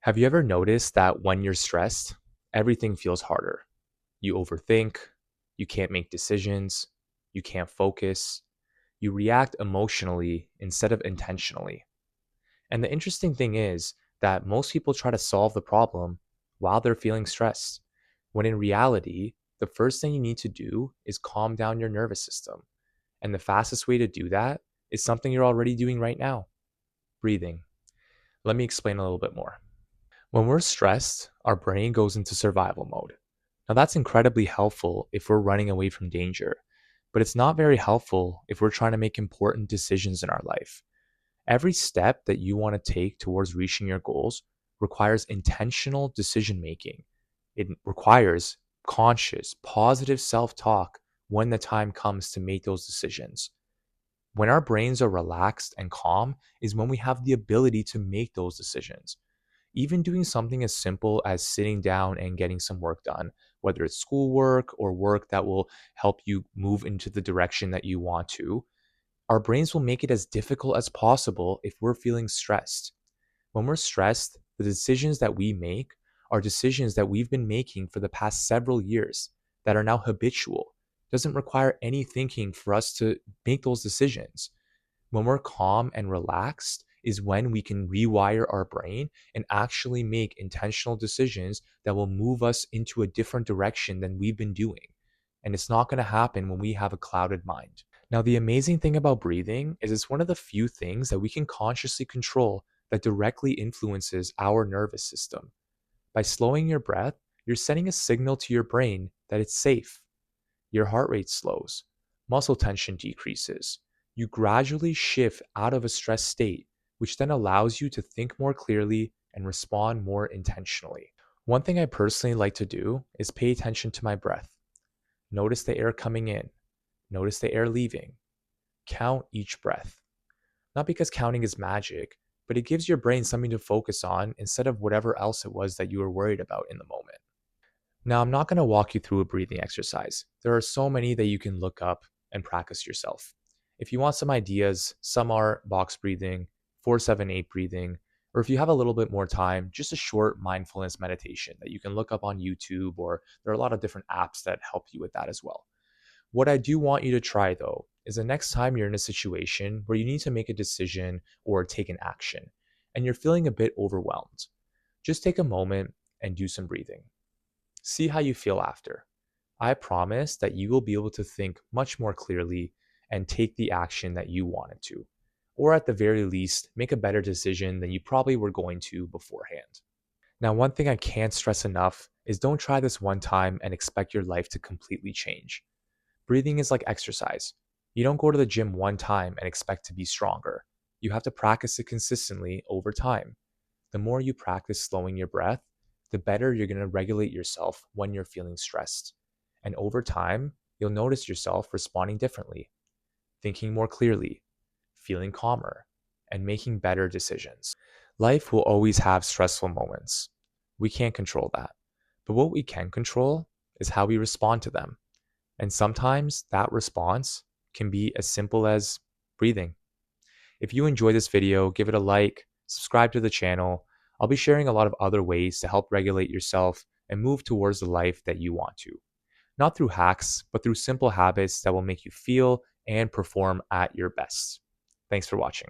Have you ever noticed that when you're stressed, everything feels harder? You overthink, you can't make decisions, you can't focus, you react emotionally instead of intentionally. And the interesting thing is that most people try to solve the problem while they're feeling stressed, when in reality, the first thing you need to do is calm down your nervous system. And the fastest way to do that is something you're already doing right now: breathing. Let me explain a little bit more. When we're stressed, our brain goes into survival mode. Now, that's incredibly helpful if we're running away from danger, but it's not very helpful if we're trying to make important decisions in our life. Every step that you want to take towards reaching your goals requires intentional decision making. It requires conscious, positive self talk when the time comes to make those decisions. When our brains are relaxed and calm is when we have the ability to make those decisions. Even doing something as simple as sitting down and getting some work done, whether it's schoolwork or work that will help you move into the direction that you want to, our brains will make it as difficult as possible if we're feeling stressed. When we're stressed, the decisions that we make are decisions that we've been making for the past several years that are now habitual. It doesn't require any thinking for us to make those decisions. When we're calm and relaxed is when we can rewire our brain and actually make intentional decisions that will move us into a different direction than we've been doing. And it's not going to happen when we have a clouded mind. Now, the amazing thing about breathing is it's one of the few things that we can consciously control that directly influences our nervous system. By slowing your breath, you're sending a signal to your brain that it's safe. Your heart rate slows, muscle tension decreases. You gradually shift out of a stress state, which then allows you to think more clearly and respond more intentionally. One thing I personally like to do is pay attention to my breath. Notice the air coming in, notice the air leaving. Count each breath. Not because counting is magic, but it gives your brain something to focus on instead of whatever else it was that you were worried about in the moment. Now, I'm not going to walk you through a breathing exercise. There are so many that you can look up and practice yourself. If you want some ideas, some are box breathing, 478 breathing, or if you have a little bit more time, just a short mindfulness meditation that you can look up on YouTube, or there are a lot of different apps that help you with that as well. What I do want you to try though is the next time you're in a situation where you need to make a decision or take an action and you're feeling a bit overwhelmed, just take a moment and do some breathing. See how you feel after. I promise that you will be able to think much more clearly and take the action that you wanted to, or at the very least, make a better decision than you probably were going to beforehand. Now, one thing I can't stress enough is don't try this one time and expect your life to completely change. Breathing is like exercise. You don't go to the gym one time and expect to be stronger. You have to practice it consistently over time. The more you practice slowing your breath, the better you're going to regulate yourself when you're feeling stressed. And over time, you'll notice yourself responding differently, thinking more clearly, feeling calmer, and making better decisions. Life will always have stressful moments. We can't control that. But what we can control is how we respond to them. And sometimes that response can be as simple as breathing. If you enjoy this video, give it a like, subscribe to the channel. I'll be sharing a lot of other ways to help regulate yourself and move towards the life that you want to. Not through hacks, but through simple habits that will make you feel and perform at your best. Thanks for watching.